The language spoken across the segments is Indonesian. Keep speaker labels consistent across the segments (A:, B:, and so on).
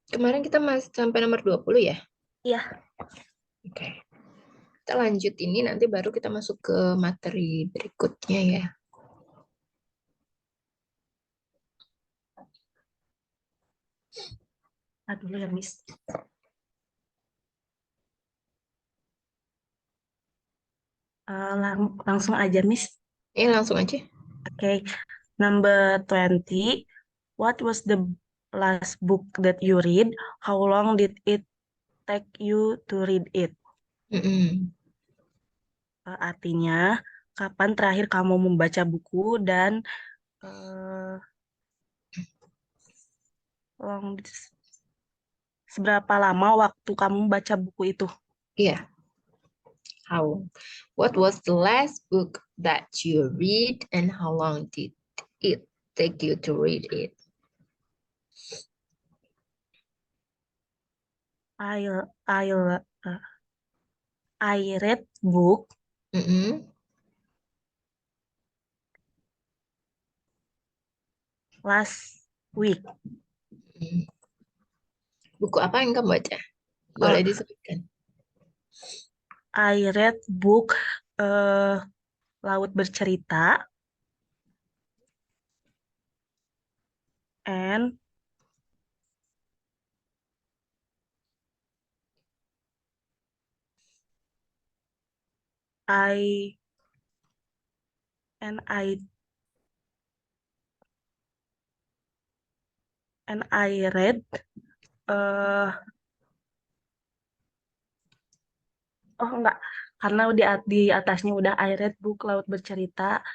A: Kemarin kita masih sampai nomor 20 ya?
B: Iya.
A: Oke. Kita lanjut ini nanti baru kita masuk ke materi berikutnya ya.
B: Dulu ya, Miss. Langsung aja, Miss.
A: Langsung aja.
B: Okay. Number 20. What was the last book that you read? How long did it take you to read it?
A: Mm-mm.
B: Artinya, kapan terakhir kamu membaca buku dan eh, long, seberapa lama waktu kamu baca buku itu?
A: Iya. How? What was the last book that you read and how long did it take you to read it?
B: I I I read book
A: Mm-mm.
B: last week.
A: Mm. Buku apa yang kamu baca?
B: Uh,
A: Boleh disebutkan.
B: I read book Laut Bercerita and I and I read eh oh enggak, karena di atasnya udah I read book Laut Bercerita.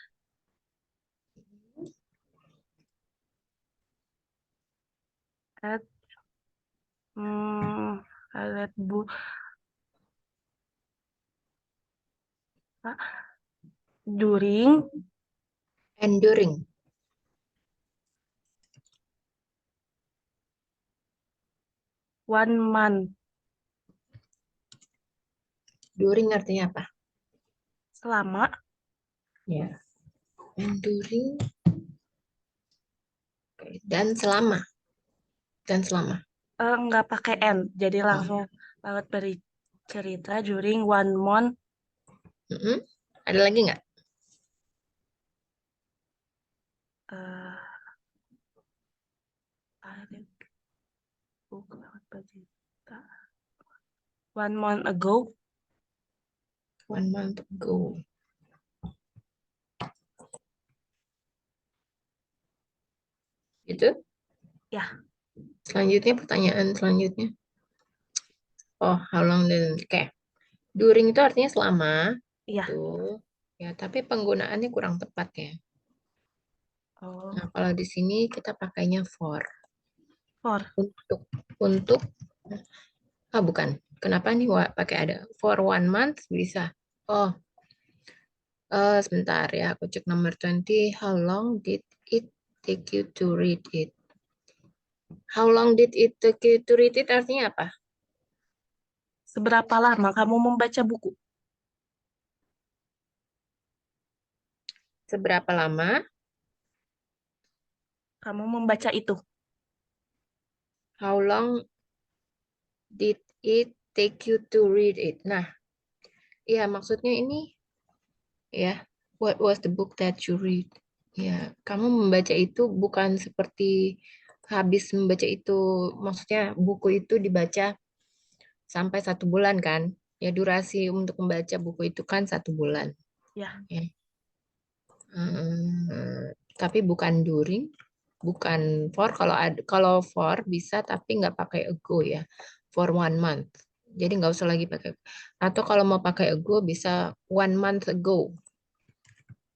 B: At, I read book during
A: Enduring.
B: 1 month.
A: During artinya apa?
B: Selama.
A: Ya. Enduring. Oke. Dan selama. Dan selama.
B: Nggak pakai N, jadi
A: Oh.
B: langsung Laut Bercerita during 1 month.
A: Mm-mm. Ada lagi nggak?
B: eh I read book Laut Bercerita 1 month ago.
A: 1 month ago. Gitu.
B: Ya.
A: Selanjutnya pertanyaan selanjutnya. Oh, how long did... Oke. During itu artinya selama.
B: Iya.
A: Tuh. Ya, tapi penggunaannya kurang tepat ya.
B: Oh,
A: Nah, kalau di sini kita pakainya for.
B: for.
A: Untuk. Bukan. Kenapa nih pakai ada for 1 month bisa? Oh, sebentar ya. Aku cek nomor 20. How long did it take you to read it? How long did it take you to read it artinya apa?
B: Seberapa lama kamu membaca buku?
A: Seberapa lama?
B: Kamu membaca itu.
A: How long did it take you to read it? Nah, ya maksudnya ini ya, what was the book that you read? Ya, kamu membaca itu bukan seperti habis membaca itu, maksudnya buku itu dibaca sampai 1 bulan kan? Ya, durasi untuk membaca buku itu kan 1 bulan.
B: Ya.
A: Ya. Tapi bukan during, bukan for. Kalau for bisa tapi nggak pakai ago ya. For 1 month. Jadi nggak usah lagi pakai. Atau kalau mau pakai ago bisa 1 month ago.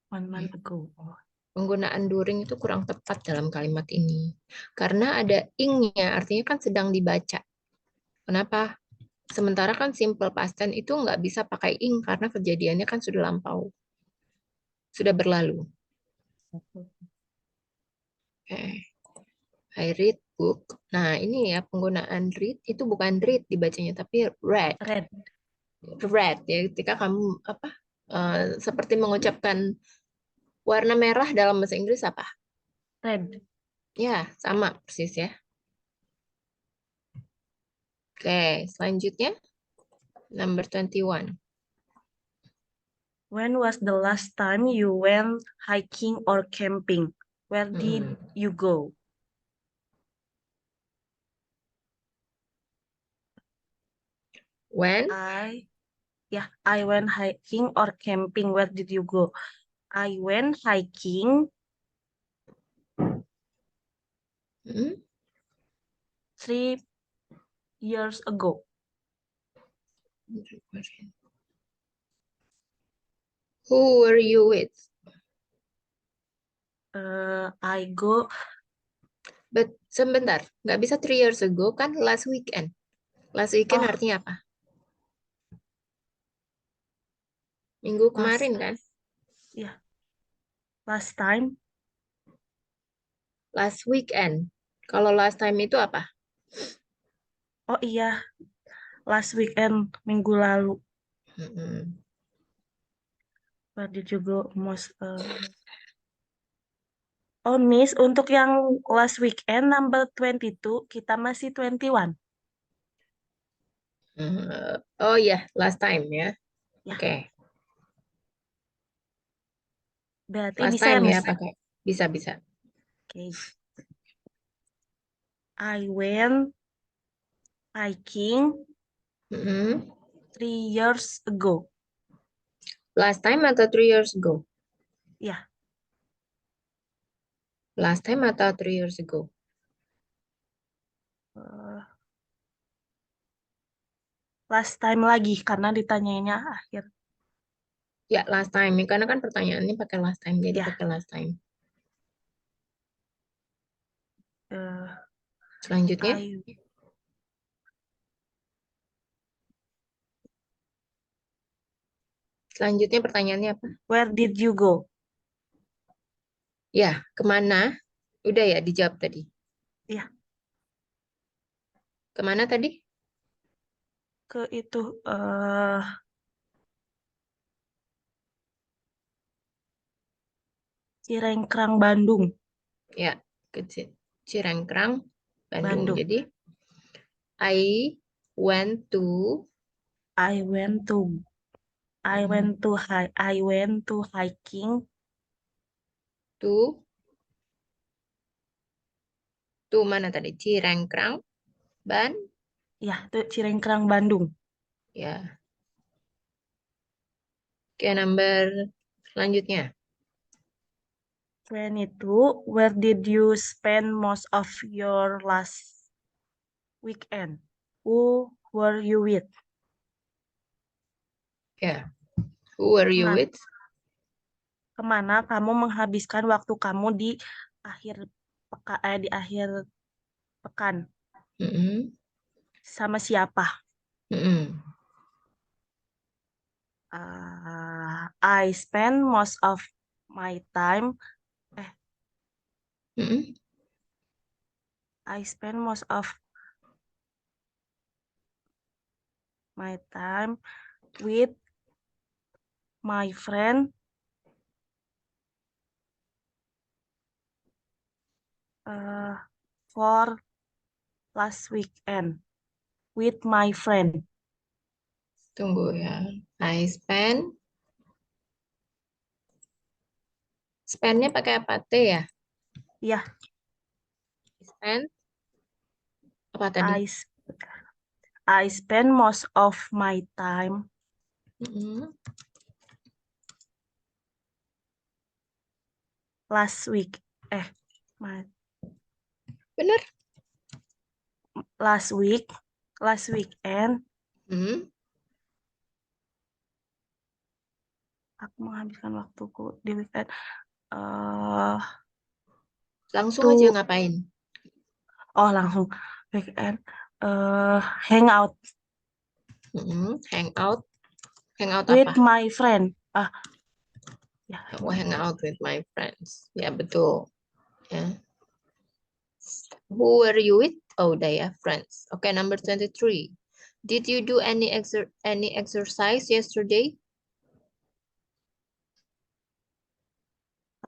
B: 1 month ago. Oh.
A: Penggunaan during itu kurang tepat dalam kalimat ini. Karena ada ing-nya, artinya kan sedang dibaca. Kenapa? Sementara kan simple past tense itu nggak bisa pakai ing karena kejadiannya kan sudah lampau, sudah berlalu. Oke. I read book. Nah, ini ya penggunaan read itu bukan read dibacanya tapi read.
B: Red.
A: Read ya ketika kamu apa seperti mengucapkan warna merah dalam bahasa Inggris apa?
B: Red.
A: Ya, sama persis ya. Oke, selanjutnya number 21.
B: When was the last time you went hiking or camping? Where did you go?
A: When?
B: I went hiking or camping. Where did you go? I went hiking
A: Hmm?
B: 3 years ago.
A: Who were you with?
B: I go
A: But sebentar, nggak bisa 3 years ago kan last weekend. Last weekend
B: oh
A: artinya apa? Minggu
B: last
A: kemarin kan?
B: yeah last time.
A: Last weekend. Kalau last time itu apa?
B: Oh iya, last weekend minggu lalu.
A: Mm-mm.
B: Where did you go most? Oh Miss, untuk yang last weekend number 22 kita masih 21.
A: Oh ya, last time ya.
B: Ya,
A: Oke,
B: berarti
A: last
B: bisa ya
A: time ya
B: Miss.
A: pakai. Bisa.
B: Oke. I went hiking
A: Mm-mm.
B: 3 years ago.
A: Last time atau 3 years ago?
B: Ya,
A: Last time atau 3 years ago?
B: eh, last time lagi karena ditanyainnya akhir.
A: Ya, last time. Karena kan pertanyaannya pakai last time, jadi
B: Ya,
A: pakai last time.
B: eh,
A: Selanjutnya,
B: I
A: selanjutnya pertanyaannya apa?
B: where did you go?
A: Ya, kemana? Udah ya dijawab tadi.
B: Ya,
A: Kemana tadi?
B: ke itu Cirengkrang Bandung.
A: Ya, ke Cirengkrang, Bandung.
B: Bandung.
A: Jadi, I went to
B: I went to I went to hiking
A: to mana tadi? Cirengkrang, Ban.
B: ya, itu Cirengkrang Bandung.
A: Ya. Oke, number selanjutnya.
B: 22, where did you spend most of your last weekend? Who were you with?
A: Ya. Who were you
B: Kemana,
A: with?
B: kemana kamu menghabiskan waktu kamu akhir di akhir pekan?
A: Mm-mm.
B: Sama siapa?
A: Mm-mm.
B: I spend most of my time. Eh,
A: Mm-mm.
B: I spend most of my time with my friend uh, for last weekend with my friend.
A: Tunggu ya. I spend-nya pakai apa? T ya?
B: Ya,
A: Spend apa tadi?
B: I s- I spend most of my time
A: Mm-mm.
B: last week. My
A: Bener?
B: last week, last weekend.
A: Mm.
B: Aku menghabiskan waktuku di weekend. eh
A: Langsung aja
B: to
A: ngapain?
B: oh langsung weekend. Hangout
A: Mm-mm. Hang out. Hang out
B: with
A: apa?
B: my friend. Ya,
A: Oh,
B: hangout.
A: hang out with my friends. Ya, betul. Ya. Who were you with? Oh, udah ya, friends. Okay, number 23. Did you do any exercise yesterday?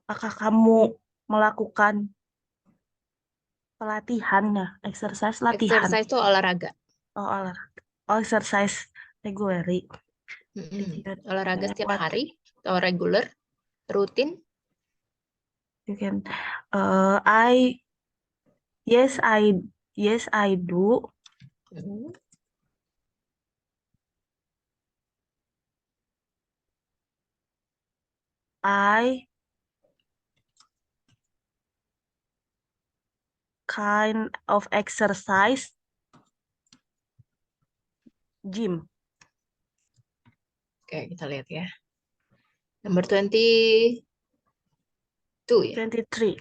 B: Apakah kamu melakukan pelatihan ya, exercise latihan?
A: Exercise itu olahraga.
B: Oh, exercise regularly. Did you
A: Olahraga
B: know
A: setiap
B: what
A: hari atau regular, rutin.
B: you can? Yes, yes, I do.
A: Mm.
B: I kind of exercise gym.
A: Oke, kita lihat ya. Number 22 ya.
B: 23.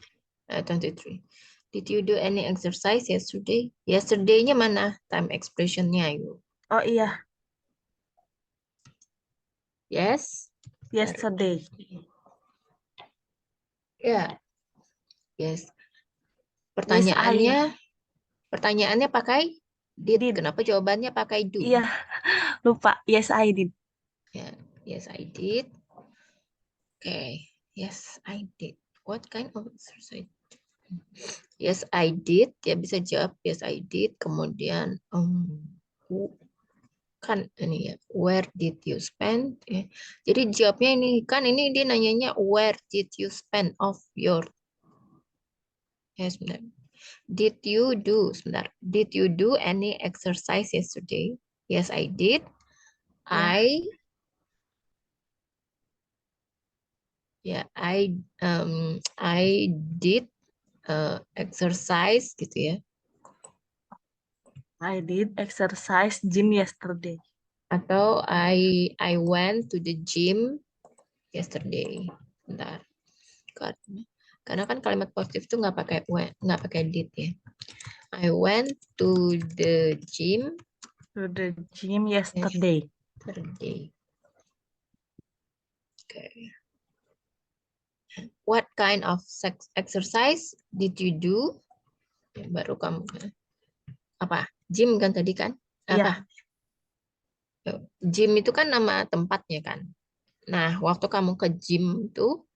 A: 23. Did you do any exercise yesterday? Yesterday-nya mana? Time expression-nya yuk.
B: Oh iya,
A: Yes.
B: yesterday.
A: Ya, yes.
B: Yes,
A: Pertanyaannya, pertanyaannya pakai did.
B: did.
A: Kenapa jawabannya pakai do?
B: Iya, lupa. Yes, I did.
A: Ya, yes, I did. Okay. Yes, I did. What kind of exercise? Yes, I did. Dia bisa jawab yes, I did. Kemudian kan ini ya, where did you spend? Ya. Jadi jawabnya ini kan ini dia nanyanya where did you spend of your sebentar. Did you do sebentar? Did you do any exercise yesterday? Yes, I did.
B: Ya,
A: I ya I did exercise gitu ya.
B: I did exercise gym yesterday.
A: Atau I went to the gym yesterday. Bentar. Karena kan kalimat positif tuh nggak pakai did ya. I went to the gym
B: To the gym yesterday.
A: yesterday. Okay. What kind of exercise did you do? Ya, baru kamu apa? Gym kan tadi kan?
B: Iya,
A: Apa? Gym itu kan nama tempatnya kan. Nah, waktu kamu ke gym tuh,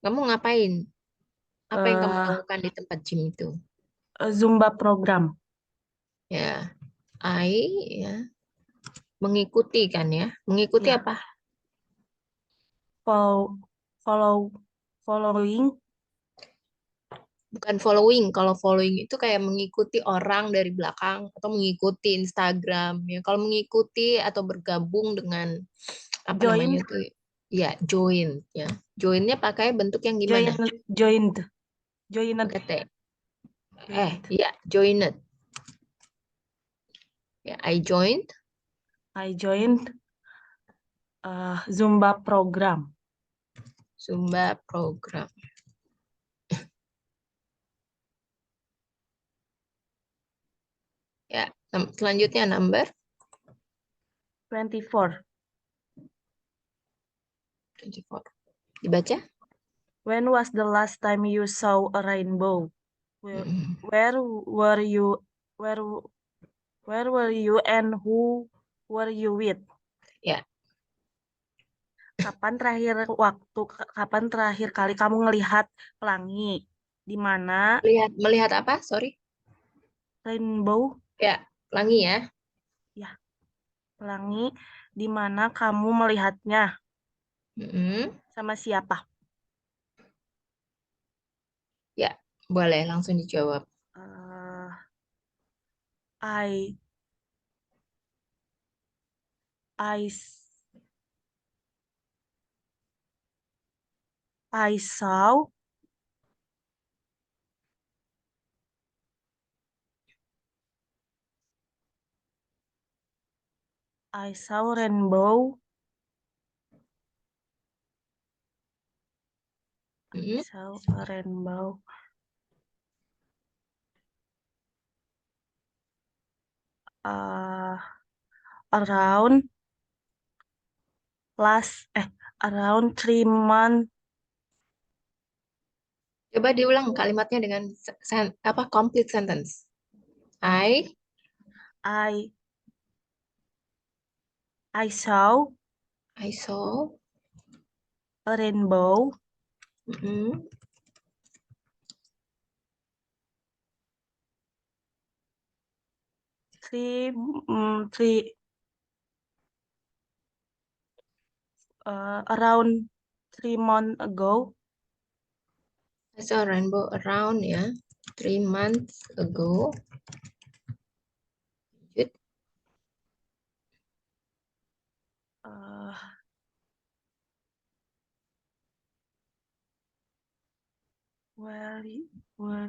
A: kamu ngapain? Apa yang kamu
B: eh
A: lakukan di tempat gym itu?
B: Zumba program.
A: Ya, I ya mengikuti kan ya. Mengikuti
B: Ya,
A: apa?
B: follow, follow, following.
A: Bukan following. Kalau following itu kayak mengikuti orang dari belakang atau mengikuti Instagram. Ya, kalau mengikuti atau bergabung dengan apa namanya
B: Join,
A: itu ya join ya. Joinnya pakai bentuk yang gimana?
B: joined, joined,
A: Pakai T.
B: joined.
A: Ya, joined. Ya, I joined
B: I joined Zumba program.
A: Zumba program. Ya, selanjutnya number
B: 24.
A: 24. Dibaca?
B: When was the last time you saw a rainbow? Where,
A: Mm,
B: where were you? Where where were you and who were you with?
A: Ya,
B: Kapan terakhir kali kamu ngelihat pelangi? Di mana?
A: melihat melihat apa? Sorry.
B: Rainbow?
A: Ya, pelangi ya.
B: Ya, pelangi. Di mana kamu melihatnya?
A: Mm,
B: Sama siapa?
A: Ya, boleh langsung dijawab.
B: Eh, I I I saw I saw rainbow. I
A: Mm,
B: saw a rainbow uh, around last around 3 months.
A: Coba diulang kalimatnya dengan apa complete sentence. I
B: I I saw
A: I saw
B: a rainbow
A: mm,
B: three, three, around 3 months ago.
A: I saw a rainbow around ya. 3 months ago. Lanjut.
B: Uh, were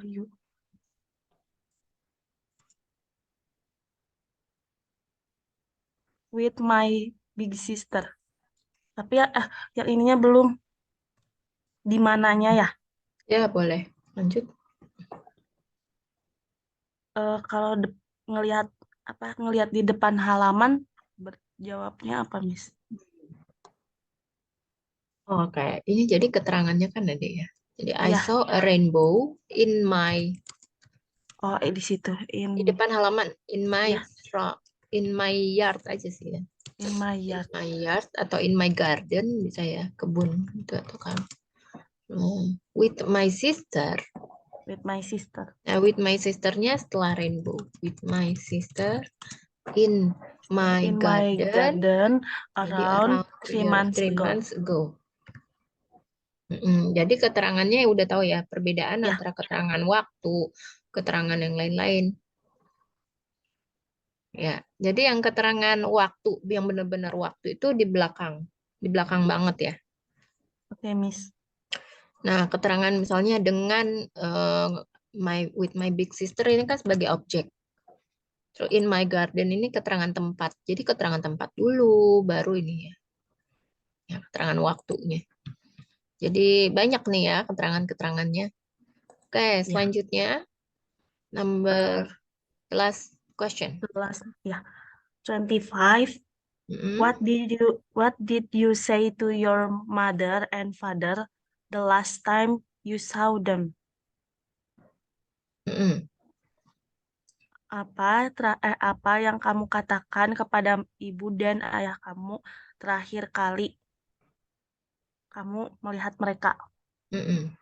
B: you with my big sister? Tapi ya, yang ininya belum. Di mananya ya?
A: Ya, boleh. Lanjut.
B: Kalau ngelihat ngelihat di depan halaman, jawabnya apa, Miss?
A: Oke, ini jadi keterangannya kan ada ya. Jadi I
B: Iya.
A: saw a rainbow in my
B: Oh, di situ
A: di depan halaman,
B: ya,
A: in my yard aja sih ya.
B: in my
A: In
B: yard
A: my yard atau in my garden bisa ya, kebun itu atau kan. With my sister.
B: with my sister.
A: Nah, with my sisternya setelah rainbow. With my sister in my
B: In my
A: garden.
B: garden
A: Jadi
B: around
A: around
B: 3 months
A: three
B: ago.
A: months ago. Jadi keterangannya udah tahu ya perbedaan
B: Ya,
A: antara keterangan waktu, keterangan yang lain-lain. Ya, jadi yang keterangan waktu, yang benar-benar waktu itu di belakang banget ya.
B: oke, Miss.
A: Nah, keterangan misalnya dengan with my big sister ini kan sebagai objek. So, in my garden ini keterangan tempat. Jadi keterangan tempat dulu, baru ini ya, ya keterangan waktunya. Jadi banyak nih ya keterangan-keterangannya. Oke,
B: Ya,
A: selanjutnya number last question.
B: ya. 25.
A: Mm-mm,
B: What did you say to your mother and father the last time you saw them?
A: mm-mm.
B: Apa yang kamu katakan kepada ibu dan ayah kamu terakhir kali kamu melihat mereka?
A: Mm-mm.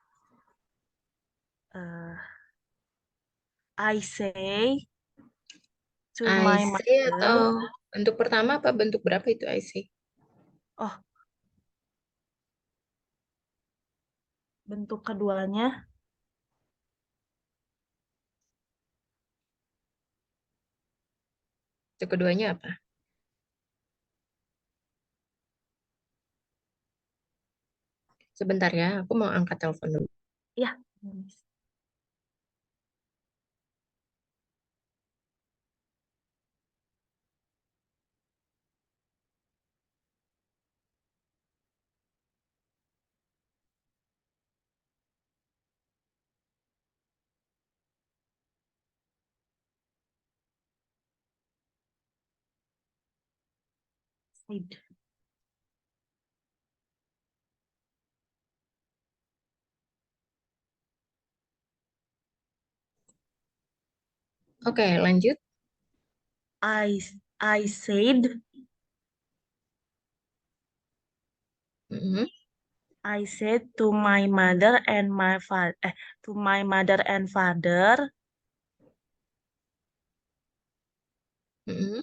B: Eh, I say to
A: I
B: my
A: see
B: mother.
A: atau bentuk pertama apa bentuk berapa itu I see?
B: Oh, bentuk keduanya.
A: Bentuk keduanya apa? Sebentar ya, aku mau angkat telepon dulu.
B: Ya, said.
A: Oke, lanjut.
B: I I said
A: Mm-mm,
B: I said to my mother and my father to my mother and father,
A: mm-mm.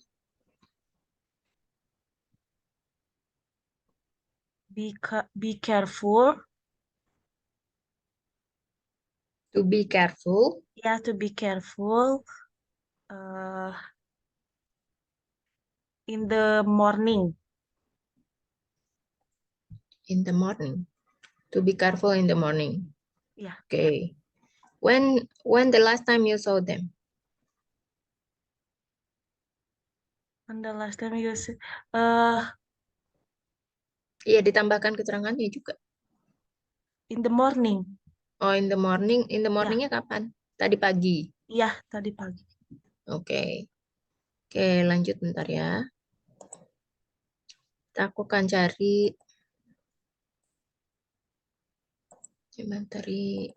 B: be careful.
A: To be careful
B: Ya, to be careful uh, in the morning.
A: in the morning. To be careful in the morning.
B: Ya,
A: Okay. When the last time you saw them?
B: and the last time you see,
A: Iya, ditambahkan keterangannya juga.
B: in the morning.
A: Oh, in the morning. In the
B: Ya,
A: morningnya kapan? Tadi pagi.
B: iya tadi pagi.
A: Oke. Oke, lanjut bentar ya. Aku akan cari materi.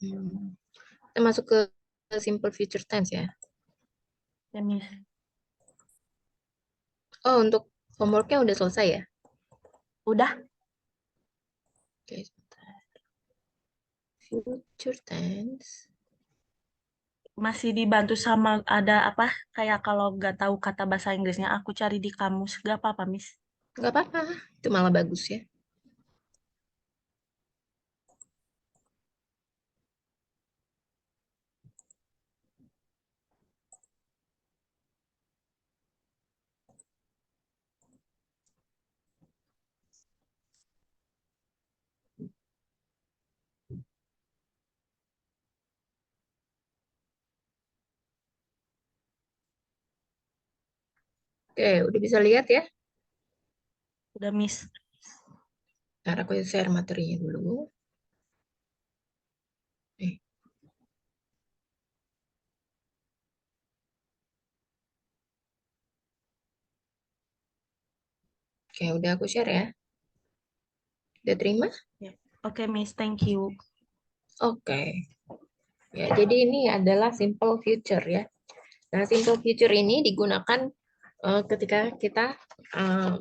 A: Hmm. Kita masuk ke simple future tense ya.
B: Ya, Miss.
A: Oh, untuk homeworknya udah selesai ya?
B: Udah?
A: Oke, sebentar. Future tense.
B: Masih dibantu sama ada apa? Kayak kalau nggak tahu kata bahasa Inggrisnya, aku cari di kamus. Gak apa-apa, Miss.
A: Nggak apa-apa, itu malah bagus ya. Oke, udah bisa lihat ya.
B: Udah, Miss.
A: Ntar aku share materinya dulu. Eh, oke, udah aku share ya. Udah terima?
B: Ya. Oke, Miss. Thank you.
A: Oke. Ya, jadi ini adalah simple future ya. Nah, simple future ini digunakan ketika kita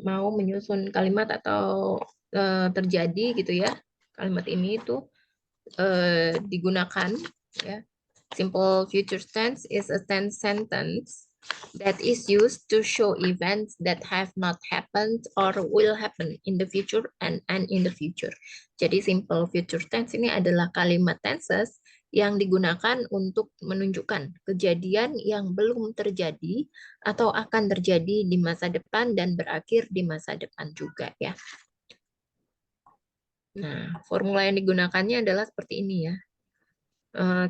A: mau menyusun kalimat atau terjadi gitu ya. Kalimat ini itu digunakan ya. Simple future tense is a tense sentence that is used to show events that have not happened or will happen in the future and in the future. Jadi simple future tense ini adalah kalimat tenses yang digunakan untuk menunjukkan kejadian yang belum terjadi atau akan terjadi di masa depan dan berakhir di masa depan juga ya. Nah, formula yang digunakannya adalah seperti ini ya.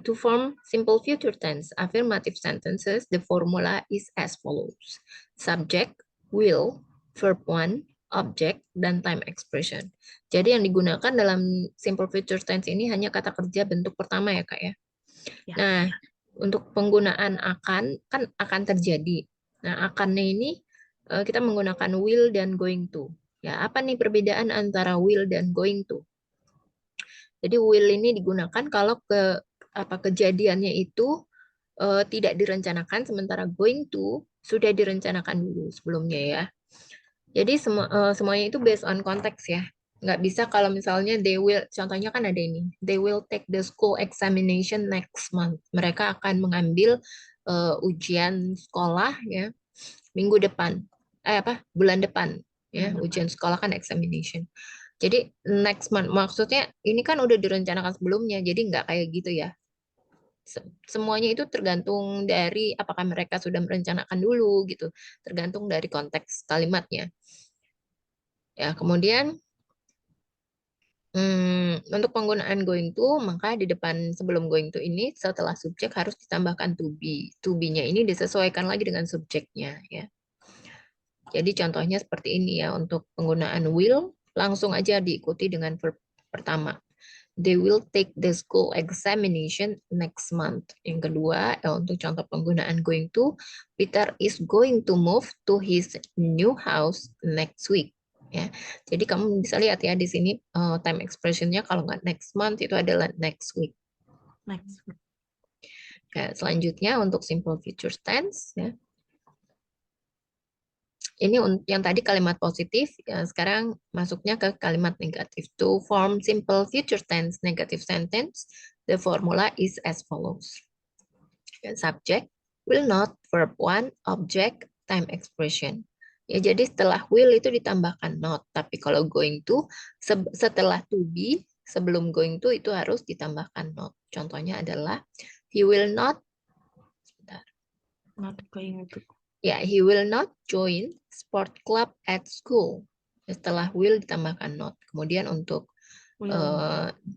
A: To form simple future tense affirmative sentences, the formula is as follows. Subject, will, verb one, object, dan time expression. Jadi yang digunakan dalam simple future tense ini hanya kata kerja bentuk pertama ya Kak ya.
B: Ya.
A: Nah, untuk penggunaan akan, kan akan terjadi. Nah, akannya ini kita menggunakan will dan going to. Ya, apa nih perbedaan antara will dan going to? Jadi will ini digunakan kalau kejadiannya itu tidak direncanakan, sementara going to sudah direncanakan dulu sebelumnya ya. Jadi semuanya itu based on konteks ya. Nggak bisa kalau misalnya they will, contohnya kan ada ini, they will take the school examination next month. Mereka akan mengambil ujian sekolah ya minggu depan, bulan depan ya,
B: Bulan depan.
A: ujian sekolah kan examination. Jadi next month maksudnya ini kan udah direncanakan sebelumnya, jadi nggak kayak gitu ya. Semuanya itu tergantung dari apakah mereka sudah merencanakan dulu gitu, tergantung dari konteks kalimatnya. Ya, kemudian untuk penggunaan going to, maka di depan sebelum going to ini setelah subjek harus ditambahkan to be. To be-nya ini disesuaikan lagi dengan subjeknya ya. Jadi contohnya seperti ini ya, untuk penggunaan will langsung aja diikuti dengan verb pertama. They will take the school examination next month. Yang kedua, untuk contoh penggunaan going to, Peter is going to move to his new house next week. Ya, jadi kamu bisa lihat ya di sini time expression-nya kalau nggak next month itu adalah next week.
B: Next.
A: Ya, selanjutnya untuk simple future tense, ya, ini yang tadi kalimat positif, ya sekarang masuknya ke kalimat negatif. To form simple future tense negative sentence, the formula is as follows. Subject, will not, verb one, object, time expression. Ya, jadi setelah will itu ditambahkan not. Tapi kalau going to, setelah to be, sebelum going to itu harus ditambahkan not. Contohnya adalah, he will not,
B: Not going to.
A: ya, he will not join sport club at school. Setelah will ditambahkan not. Kemudian untuk
B: Will.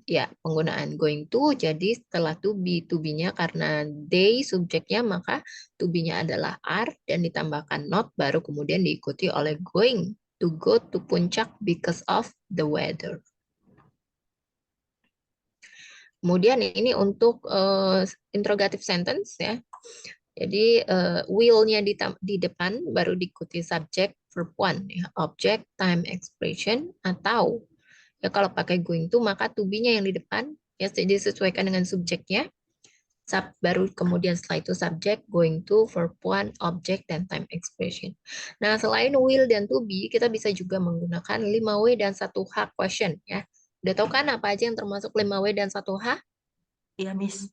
A: ya penggunaan going to, jadi setelah to be-nya karena they subjeknya, maka to be-nya adalah are dan ditambahkan not, baru kemudian diikuti oleh going to go to puncak because of the weather. Kemudian ini untuk interrogative sentence ya. Jadi will-nya di depan baru diikuti subject verb one ya, object, time, expression, atau ya kalau pakai going to maka to be-nya yang di depan ya disesuaikan dengan subjeknya. Baru kemudian setelah itu subject, going to, verb one, object, dan time expression. Nah, selain will dan to be, kita bisa juga menggunakan 5W dan 1H question ya Udah tahu kan apa aja yang termasuk 5W dan 1H?
B: Iya, Miss.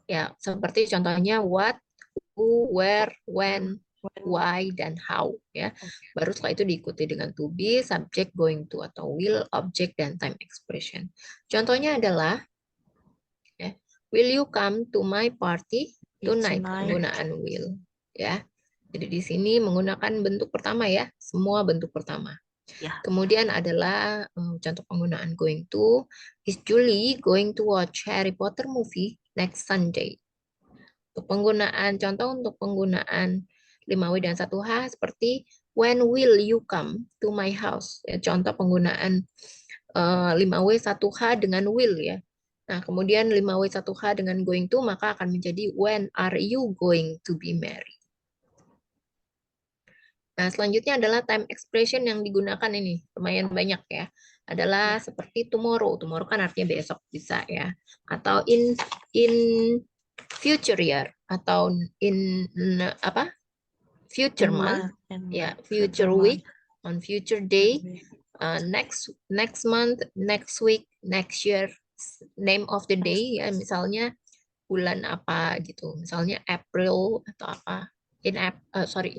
A: Ya, seperti contohnya what, who, where, when,
B: When-
A: why, dan how. Ya, baru setelah itu diikuti dengan to be, subject, going to, atau will, object, dan time expression. Contohnya adalah, ya, will you come to my party tonight?
B: Tonight.
A: Penggunaan will. Ya, jadi di sini menggunakan bentuk pertama ya, semua bentuk pertama.
B: Ya.
A: Kemudian adalah contoh penggunaan going to. Is Julie going to watch Harry Potter movie next Sunday? Contoh untuk penggunaan 5W dan 1H seperti when will you come to my house? Ya, contoh penggunaan 5W 1H dengan will ya. Nah, kemudian 5W 1H dengan going to maka akan menjadi when are you going to be married? Nah, selanjutnya adalah time expression yang digunakan ini. Lumayan banyak ya. Adalah
B: Ya.
A: seperti tomorrow. Tomorrow kan artinya besok bisa ya. Atau in future year atau in apa? Future
B: In
A: month.
B: month and
A: Ya,
B: future
A: future
B: month.
A: week, on future day, next month, next week, next year, name of the
B: Next.
A: day ya, misalnya bulan apa gitu. Misalnya April atau apa. Sorry,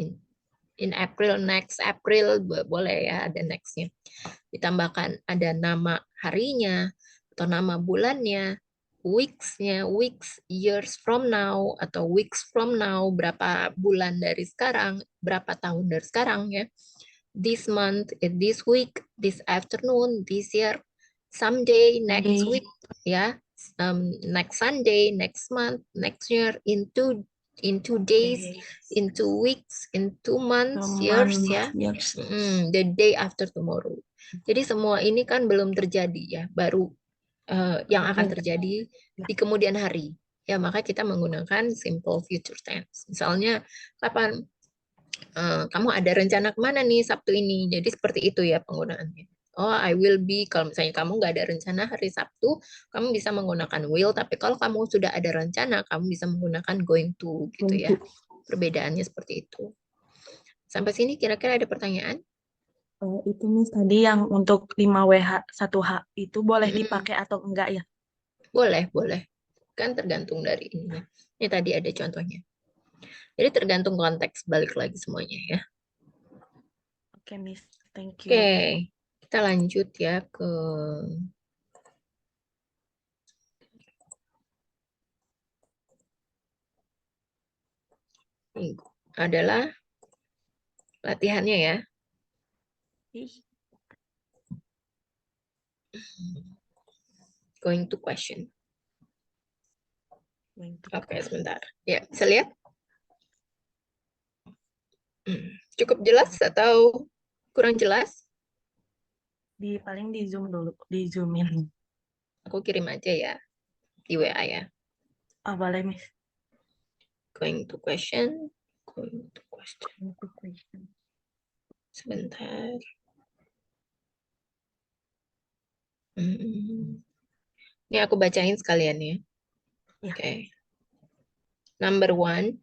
A: in April, next April, boleh ya, ada nextnya. Ditambahkan ada nama harinya, atau nama bulannya, weeks-nya, weeks, years from now, atau weeks from now, berapa bulan dari sekarang, berapa tahun dari sekarang ya. This month, this week, this afternoon, this year, someday, next
B: Day.
A: week, ya, next Sunday, next month, next year, in 2 days,
B: Day.
A: in 2 weeks, in 2 months, years
B: Month.
A: ya,
B: Years.
A: the day after tomorrow. Jadi semua ini kan belum terjadi ya, baru yang akan terjadi di kemudian hari. Ya, maka kita menggunakan simple future tense. Misalnya, kapan kamu ada rencana kemana nih Sabtu ini? Jadi seperti itu ya penggunaannya. Oh, I will be. Kalau misalnya kamu nggak ada rencana hari Sabtu, kamu bisa menggunakan will. Tapi kalau kamu sudah ada rencana, kamu bisa menggunakan going to gitu ya. Perbedaannya seperti itu. Sampai sini kira-kira ada pertanyaan?
B: Itu Miss tadi yang untuk 5WH 1H itu boleh
A: Mm-mm.
B: dipakai atau enggak ya?
A: Boleh, boleh. Kan tergantung dari ininya. Ini tadi ada contohnya. Jadi tergantung konteks, balik lagi semuanya ya.
B: Oke, Miss. Thank
A: Oke,
B: you.
A: kita lanjut ya ke adalah latihannya ya.
B: Ih,
A: Going to question.
B: going to
A: Oke,
B: question.
A: sebentar. Ya, bisa lihat? Cukup jelas atau kurang jelas?
B: Paling di zoom dulu, di zoomin.
A: Aku kirim aja ya di WA ya.
B: Ah, boleh, Miss.
A: Going to question. Going to question.
B: Going to question.
A: Sebentar. Hmm. Ini aku bacain sekalian ya.
B: Ya.
A: Oke. Number 1.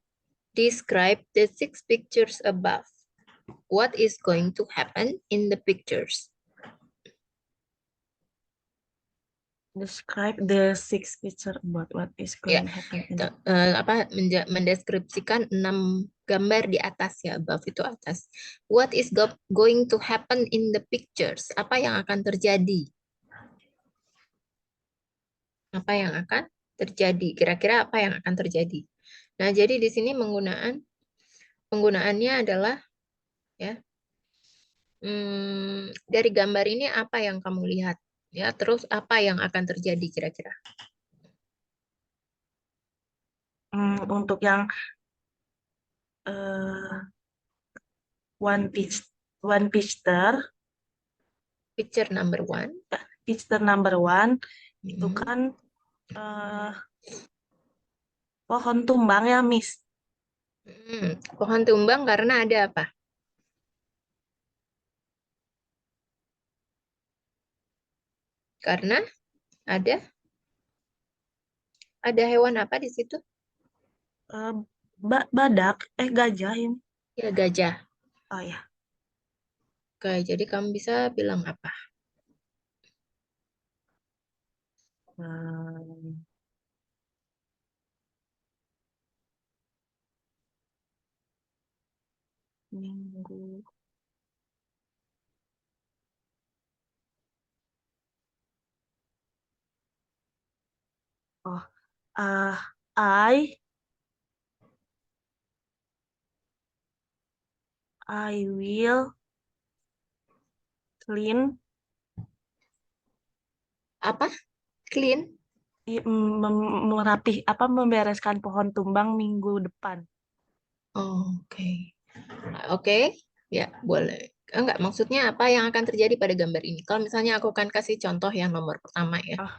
A: Describe the 6 pictures above. What is going to happen in the pictures?
B: Describe the 6 picture about what is
A: Ya,
B: going to happen in the
A: mendeskripsikan 6 gambar di atas ya, above itu atas. What is going to happen in the pictures? Apa yang akan terjadi? Apa yang akan terjadi? Kira-kira apa yang akan terjadi? Nah, jadi di sini penggunaannya adalah ya, dari gambar ini apa yang kamu lihat? Ya, terus apa yang akan terjadi kira-kira?
B: untuk yang eh one pitch one picture
A: Picture number 1.
B: picture number one itu
A: Hmm.
B: kan eh pohon tumbang ya, Miss.
A: Pohon tumbang karena ada apa? Karena ada ada hewan apa di situ?
B: Eh, badak, gajah ini.
A: Ya, gajah.
B: Oh ya,
A: Oke, jadi kamu bisa bilang apa?
B: Hmm, minggu. Oh, uh, I will clean
A: Apa? Clean?
B: merapih apa membereskan pohon tumbang minggu depan.
A: Oke. Oke, ya boleh. Enggak, maksudnya apa yang akan terjadi pada gambar ini? Kalau misalnya aku akan kasih contoh yang nomor pertama ya,
B: Oh,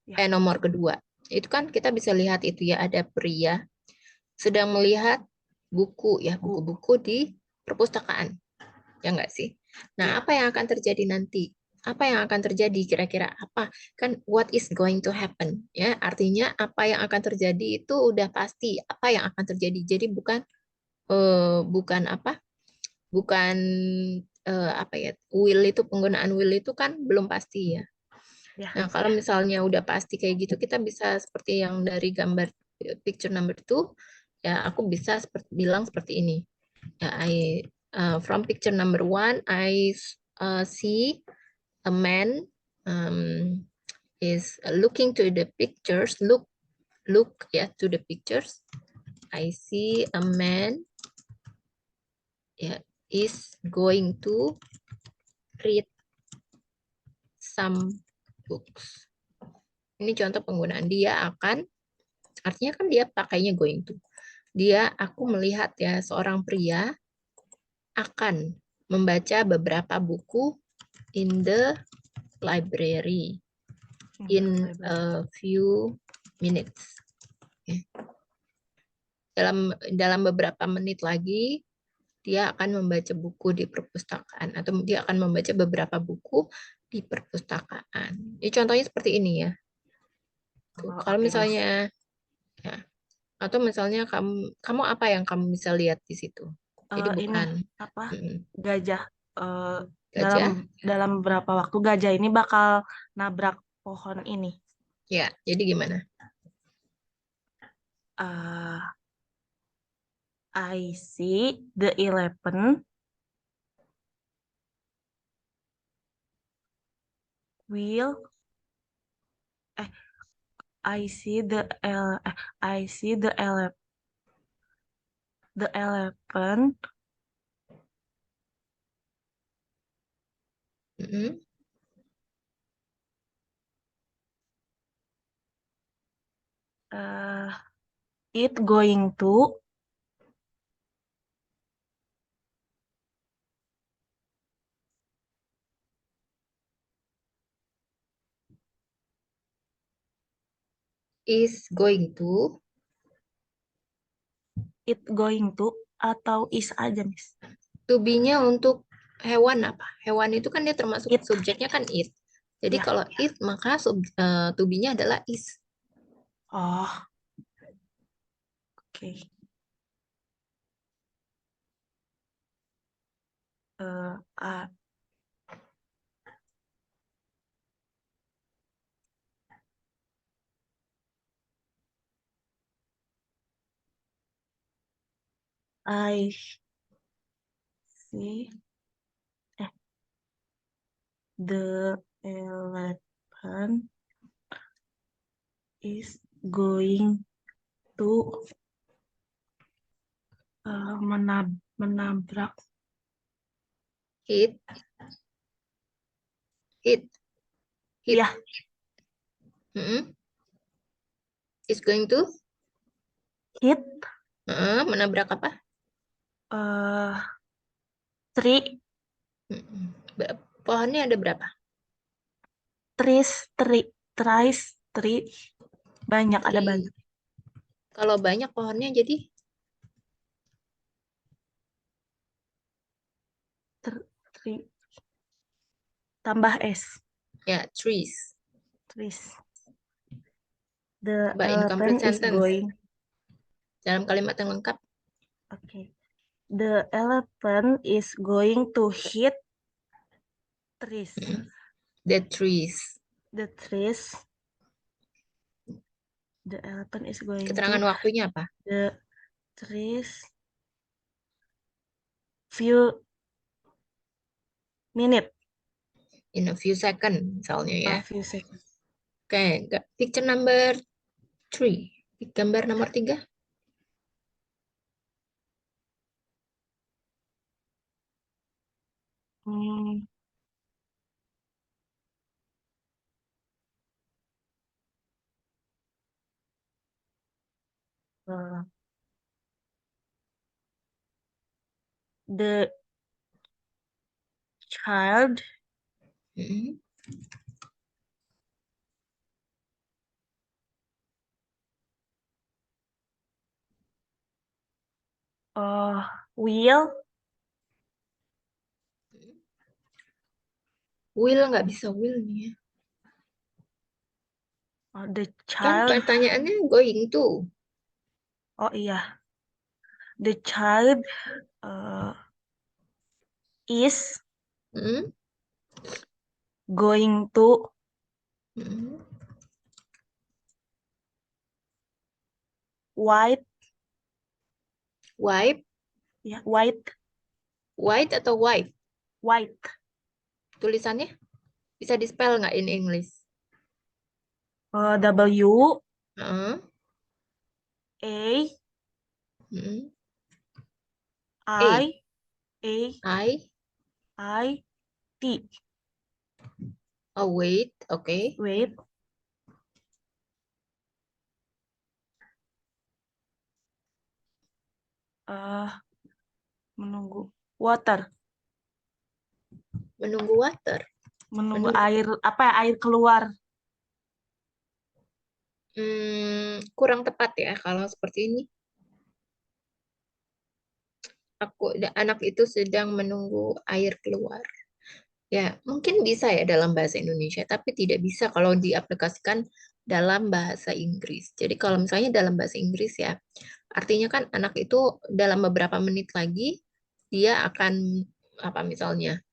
B: ya.
A: nomor kedua. Itu kan kita bisa lihat itu ya, ada pria sedang melihat buku ya,
B: Bu.
A: buku-buku di perpustakaan. Ya enggak sih? Nah,
B: Ya,
A: apa yang akan terjadi nanti? Apa yang akan terjadi kira-kira apa? Kan what is going to happen ya, artinya apa yang akan terjadi itu udah pasti apa yang akan terjadi. Jadi bukan apa? Bukan apa ya? Will itu penggunaan will itu kan belum pasti ya.
B: ya.
A: Nah, kalau misalnya udah pasti kayak gitu, kita bisa seperti yang dari gambar picture number two, ya aku bisa bilang seperti ini. Ya, from picture number one, I see a man um, is looking to the pictures. Look ya to the pictures. I see a man ya is going to read some books. Ini contoh penggunaan dia akan, artinya kan dia pakainya going to. Aku melihat ya seorang pria akan membaca beberapa buku in the library in a few minutes. Oke. Dalam beberapa menit lagi dia akan membaca buku di perpustakaan atau dia akan membaca beberapa buku di perpustakaan. Ini contohnya seperti ini ya. Tuh,
B: Oh,
A: kalau
B: oke, Miss.
A: misalnya ya, atau misalnya kamu kamu apa yang kamu bisa lihat di situ? Jadi
B: Ini
A: bukan
B: apa?
A: mm,
B: Gajah. eh, dalam
A: gajah.
B: dalam berapa waktu gajah ini bakal nabrak pohon ini?
A: Ya, jadi gimana?
B: Uh, I see the elephant will. Eh, I see I see the elephant
A: Mm-mm.
B: uh, it going to
A: Is going to.
B: atau is aja, Miss.
A: To be-nya untuk hewan apa? Hewan itu kan dia termasuk
B: It.
A: subjeknya kan it. Jadi
B: Ya.
A: kalau it maka to be-nya adalah is.
B: Oh, oke. Eh, uh, I see eh, the elephant is going to menabrak.
A: It, it, it.
B: Ya,
A: Mm-mm. Is going to
B: hit
A: menabrak apa?
B: eh tree,
A: Mm-mm. Pohonnya ada berapa?
B: tree, banyak, ada
A: Tree.
B: banyak.
A: Kalau banyak pohonnya jadi
B: Tree tambah s,
A: ya trees.
B: trees. The
A: Coba incomplete
B: elephant is
A: sentence
B: going.
A: dalam kalimat yang lengkap.
B: Okay. The elephant is going to hit trees.
A: Mm-mm. The trees.
B: The trees The elephant is going
A: Keterangan
B: to
A: waktunya apa?
B: the trees few minute.
A: In a few second misalnya ya.
B: A few seconds.
A: Oke, picture number 3. Gambar nomor 3.
B: Hmm, uh, the child
A: Mm-mm.
B: will
A: Will nggak bisa will nih ya.
B: the
A: Kan
B: child.
A: pertanyaannya going to.
B: Oh iya, the child uh, is
A: Mm-mm.
B: going to
A: Mm-mm.
B: white.
A: Wipe,
B: Ya, white.
A: white atau wipe?
B: White.
A: Tulisannya bisa di-spell nggak in English?
B: W
A: Heeh.
B: A
A: Mm-mm. A,
B: I A
A: I,
B: I T.
A: oh wait, oke.
B: Wait. uh, Menunggu water.
A: Menunggu water.
B: Menunggu
A: Menunggu,
B: air, apa ya, air keluar.
A: kurang tepat ya kalau seperti ini. Anak itu sedang menunggu air keluar. Ya, mungkin bisa ya dalam bahasa Indonesia, tapi tidak bisa kalau diaplikasikan dalam bahasa Inggris. Jadi kalau misalnya dalam bahasa Inggris ya, artinya kan anak itu dalam beberapa menit lagi dia akan apa misalnya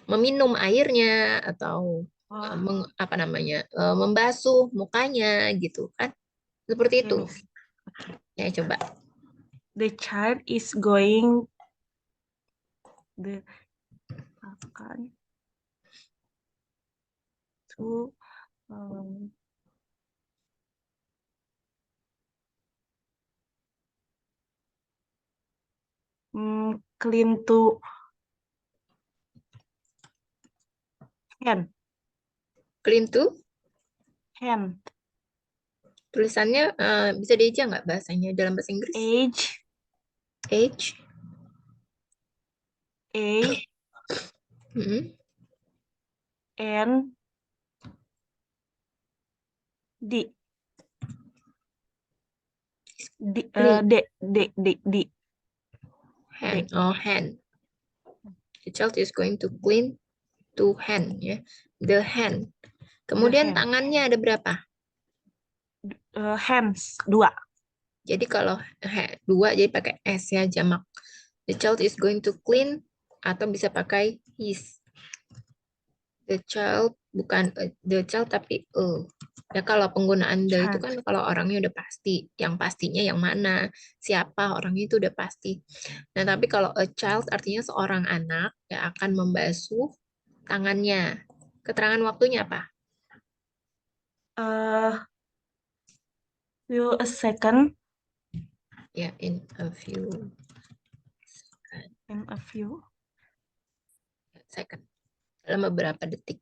A: meminum airnya atau
B: Oh,
A: apa namanya membasuh mukanya gitu kan, seperti
B: okay,
A: itu.
B: Miss. Okay.
A: Ya coba.
B: The child is going the akan to um, clean to hand.
A: Clean to,
B: Hand.
A: tulisannya bisa diaja nggak bahasanya dalam bahasa Inggris?
B: Age
A: H,
B: A
A: mm,
B: N D D
A: clean,
B: D D D D
A: hand,
B: D.
A: oh hand. The child is going to clean to hand ya. The hand.
B: The
A: Kemudian
B: hand.
A: tangannya ada berapa?
B: Hands dua.
A: Jadi kalau dua jadi pakai S ya jamak. The child is going to clean atau bisa pakai his. The child bukan the child tapi ya kalau penggunaan the itu kan
B: Child.
A: kalau orangnya udah pasti, yang pastinya yang mana, siapa orangnya itu udah pasti. Nah, tapi kalau a child artinya seorang anak yang akan membasuh tangannya. Keterangan waktunya apa?
B: Uh, few a second.
A: Ya, in a few
B: In a few.
A: second. Dalam beberapa detik.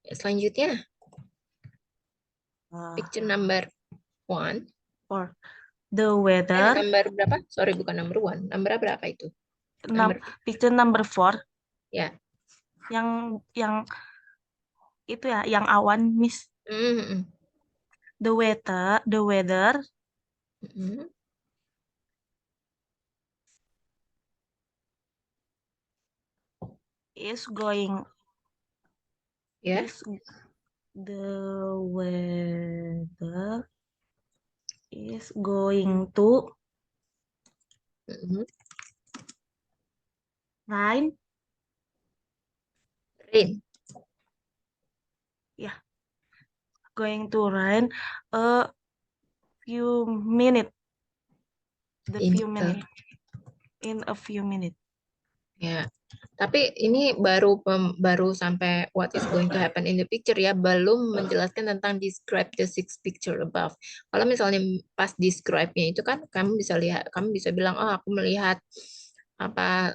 A: Ya, selanjutnya,
B: Uh,
A: picture number one.
B: for the weather.
A: Number berapa? Sorry, bukan number one. Number berapa itu?
B: Num
A: Number
B: Picture number 4.
A: ya.
B: Yang itu ya, yang awan, Miss.
A: Mm-mm.
B: The weather
A: Mm-mm.
B: is going
A: Ya.
B: is the weather is going to
A: Mm-mm.
B: rain.
A: Rain.
B: Ya, going to rain a few minutes. The
A: In
B: few minutes. In a few minutes.
A: Ya, tapi ini baru sampai what is going to happen in the picture ya, belum menjelaskan tentang describe the six picture above. Kalau misalnya pas describe-nya itu kan kamu bisa bilang, oh aku melihat apa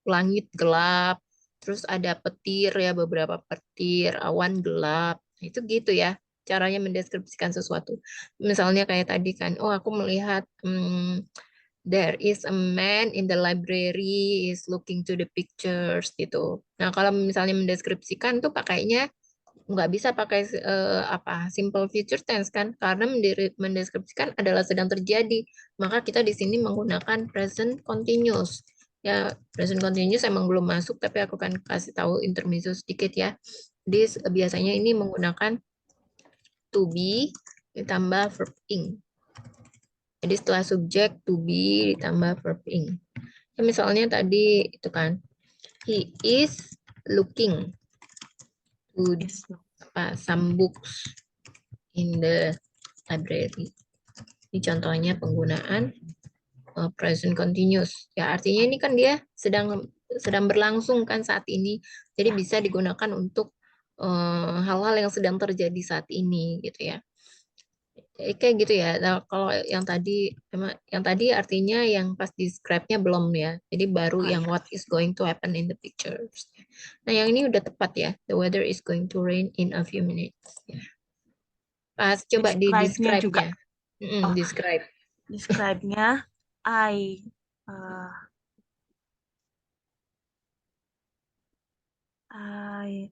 A: langit gelap, terus ada petir ya, beberapa petir, awan gelap. Nah, itu gitu ya caranya mendeskripsikan sesuatu. Misalnya kayak tadi kan, oh aku melihat there is a man in the library is looking to the pictures gitu. Nah, kalau misalnya mendeskripsikan tuh pakainya nggak bisa pakai apa simple future tense kan, karena mendeskripsikan adalah sedang terjadi. Maka kita di sini menggunakan present continuous. Ya, present continuous emang belum masuk, tapi aku kan kasih tahu intermezzo sedikit ya. Jadi biasanya ini menggunakan to be ditambah verb ing. Jadi setelah subjek to be ditambah verb ing. Ya, misalnya tadi itu kan, he is looking to some books in the library. Ini contohnya penggunaan present continuous. Ya artinya ini kan dia sedang berlangsung kan saat ini. Jadi bisa digunakan untuk hal-hal yang sedang terjadi saat ini gitu ya. Kayak gitu ya. Nah, kalau yang tadi artinya yang pas describe-nya belum ya. Jadi baru
B: Oh,
A: yang
B: iya.
A: what is going to happen in the pictures. Nah, yang ini udah tepat ya. The weather is going to rain in a few minutes. Ya. Pas coba di
B: Describe-nya juga.
A: describe-nya.
B: Oh,
A: Describe.
B: describe-nya uh, I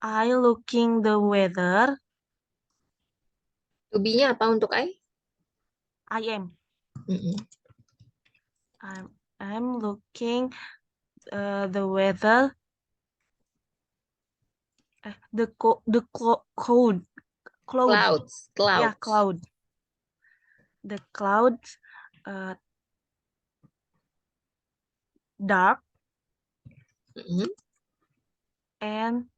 B: I looking the weather.
A: To be-nya apa untuk I?
B: I am.
A: Mm-mm.
B: I'm looking the weather. The cloud.
A: Clouds.
B: Yeah,
A: Clouds.
B: cloud. The clouds dark
A: Mm-mm.
B: and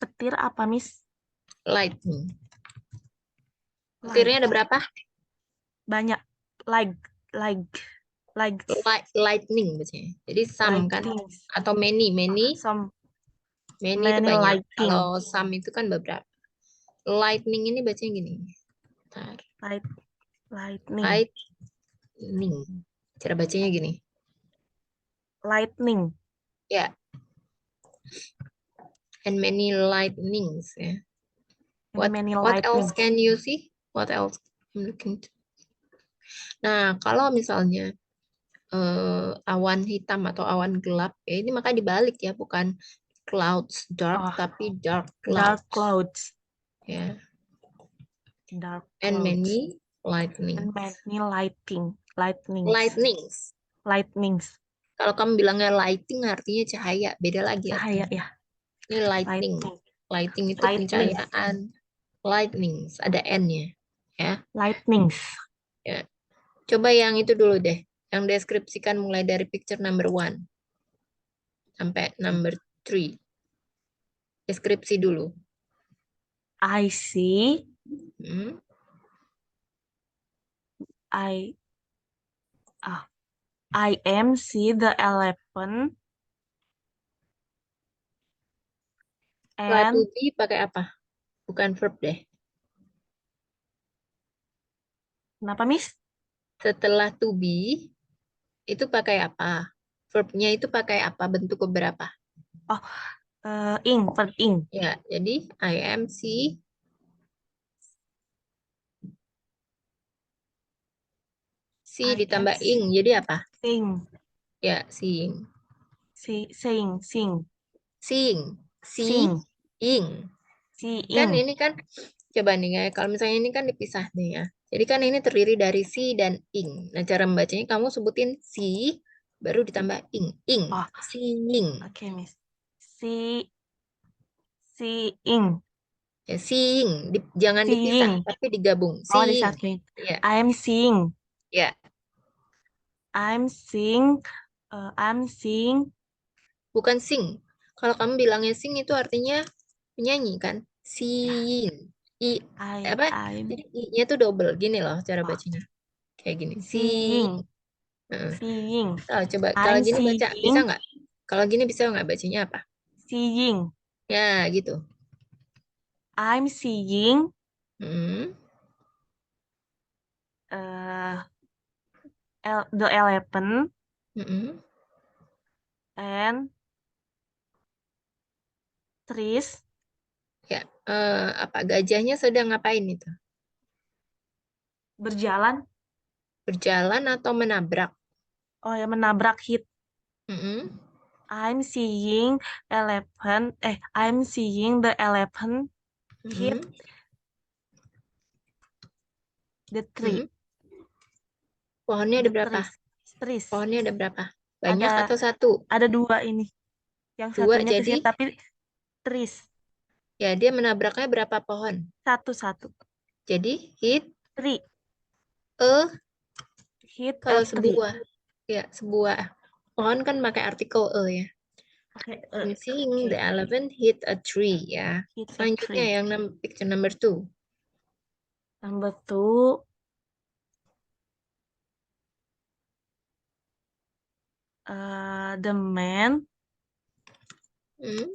B: petir apa, Miss?
A: Lightning.
B: Light.
A: Petirnya ada berapa?
B: Banyak. Like like
A: Lightning biasanya. Jadi some kan?
B: lightning.
A: Atau many. Many.
B: Some
A: Many itu
B: many
A: banyak.
B: lighting.
A: Kalau some itu kan beberapa. Lightning ini bacanya gini. Bentar.
B: Lightning.
A: Lightning. Cara bacanya gini.
B: Lightning.
A: Ya. And many lightnings. Ya.
B: And many
A: What else
B: lightning.
A: can you see? What else? I'm looking to. Nah, kalau misalnya awan hitam atau awan gelap, ya ini maka dibalik ya, bukan clouds dark,
B: Oh,
A: tapi dark
B: dark
A: clouds.
B: clouds.
A: Ya.
B: Dark
A: And
B: clouds.
A: many lightning.
B: And many lightnings.
A: Lightnings.
B: Lightnings.
A: Kalau kamu bilangnya lighting artinya cahaya, beda lagi
B: Cahaya
A: artinya.
B: ya.
A: Ini lightning.
B: Lightning.
A: Lighting itu
B: Lightning.
A: pencahayaan. Lightnings, ada N-nya. Ya.
B: Lightnings.
A: Ya. Coba yang itu dulu deh. Yang deskripsikan mulai dari picture number 1 sampai number 3. Deskripsi dulu.
B: I see.
A: Hmm.
B: I am see the elephant
A: Setelah to
B: and
A: be pakai apa? Bukan verb deh.
B: kenapa, Miss?
A: Setelah to be itu pakai apa? Verbnya itu pakai apa? Bentuk keberapa?
B: Oh, verb ing.
A: Ya, jadi I am see. See
B: I am
A: ditambah ing, jadi apa?
B: sing.
A: Ya, seeing.
B: Sing.
A: Seeing.
B: Sing.
A: Seeing. Kan
B: Seeing.
A: ini kan, coba nih ya, kalau misalnya ini kan dipisah nih ya. Jadi kan ini terdiri dari si dan ing. Nah, cara membacanya kamu sebutin si, baru ditambah ing. Ing.
B: Oh,
A: Seeing.
B: oke, Miss. Seeing.
A: Ya, seeing. Jangan dipisah,
B: Seeing.
A: tapi digabung.
B: Oh,
A: Seeing.
B: disatuin.
A: Ya,
B: I'm seeing.
A: ya.
B: I'm seeing. I'm seeing.
A: Bukan sing. Kalau kamu bilangnya sing itu artinya Penyanyi kan?
B: Ya,
A: Seeing. I apa?
B: I'm
A: Jadi I-nya tuh double gini loh cara
B: oh,
A: bacanya. Kayak gini. Seeing.
B: seeing,
A: Heeh.
B: seeing.
A: Tahu coba kalau
B: I'm
A: gini baca bisa
B: seeing,
A: nggak? Kalau gini bisa nggak bacanya apa?
B: seeing.
A: Ya, gitu.
B: I'm seeing
A: Hmm.
B: uh, the elephant
A: Mm-mm.
B: and trees
A: Ya, apa gajahnya sedang ngapain itu?
B: berjalan.
A: Berjalan atau menabrak?
B: Oh ya, menabrak hit.
A: Mm-mm.
B: I'm seeing the elephant hit
A: Mm-mm.
B: the tree.
A: Mm-mm. Pohonnya ada
B: The
A: berapa?
B: trees. Trees.
A: Pohonnya ada berapa? Banyak
B: Ada
A: atau satu?
B: ada dua ini. Yang
A: Dua,
B: satunya ke
A: jadi
B: sini tapi trees.
A: ya dia menabraknya berapa pohon?
B: Satu-satu.
A: Jadi hit
B: Tree.
A: a
B: Hit a
A: kalau
B: tree.
A: sebuah ya sebuah pohon kan pakai artikel a ya.
B: Oke,
A: I'm seeing the
B: oke.
A: elephant hit a tree ya.
B: Hit a
A: Selanjutnya
B: tree.
A: yang picture number two.
B: Number two, the man.
A: Hmm.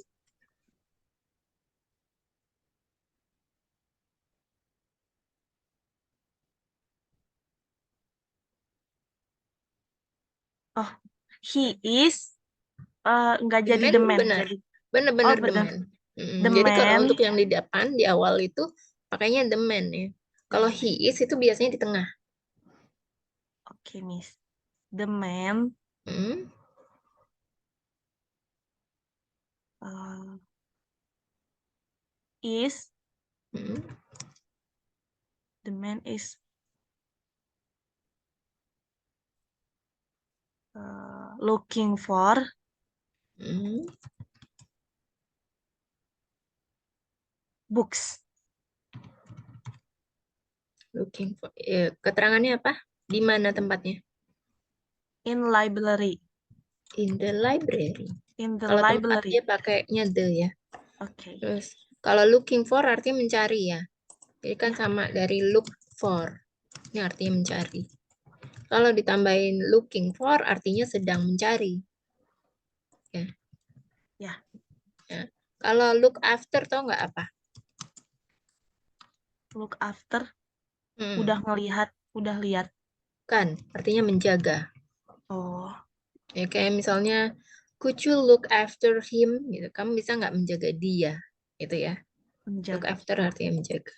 B: Oh, he is. Nggak
A: The
B: jadi
A: man
B: the man.
A: benar.
B: Jadi, oh
A: Benar-benar the
B: benar.
A: man.
B: The
A: Jadi kalau
B: man.
A: untuk yang di depan, di awal itu pakainya the man ya.
B: The
A: Kalau
B: man.
A: he is itu biasanya di tengah.
B: Oke, Miss. The man.
A: Hmm.
B: uh, is.
A: Hmm.
B: The man is looking for
A: Hmm.
B: books
A: Looking for. Keterangannya apa? Di mana tempatnya?
B: in library.
A: In the library.
B: In the
A: Kalau tempat
B: library.
A: dia pakainya the ya.
B: Oke.
A: Terus kalau looking for artinya mencari ya. Jadi kan
B: Ya,
A: sama dari look for. Ini artinya mencari. Kalau ditambahin looking for artinya sedang mencari. Ya.
B: ya.
A: Ya. Kalau look after tau nggak apa?
B: Look after.
A: Hmm.
B: Udah ngelihat, udah lihat.
A: Kan artinya menjaga.
B: Oh,
A: Ya kayak misalnya could you look after him gitu. Kamu bisa nggak menjaga dia? Gitu ya. Look
B: menjaga.
A: after artinya menjaga.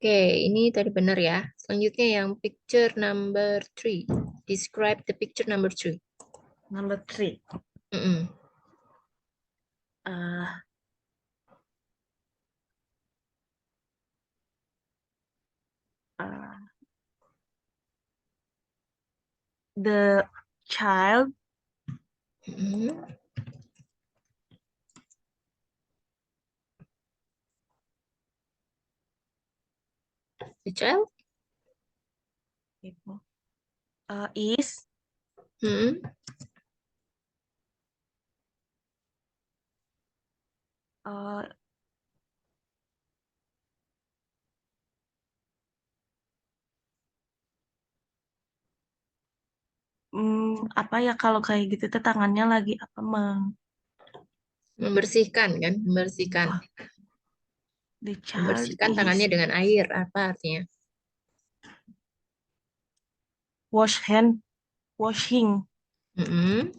A: Oke, ini tadi benar ya. Selanjutnya yang picture number three. Describe the picture number three.
B: Number three.
A: Mm-mm.
B: Uh, uh, the child
A: Mm-mm. The child.
B: is
A: Mm-mm.
B: uh, apa ya kalau kayak gitu tuh tangannya lagi apa
A: Membersihkan kan? Membersihkan.
B: oh, the child
A: Membersihkan tangannya
B: is
A: dengan air. Apa artinya?
B: wash hand washing.
A: Mm-mm.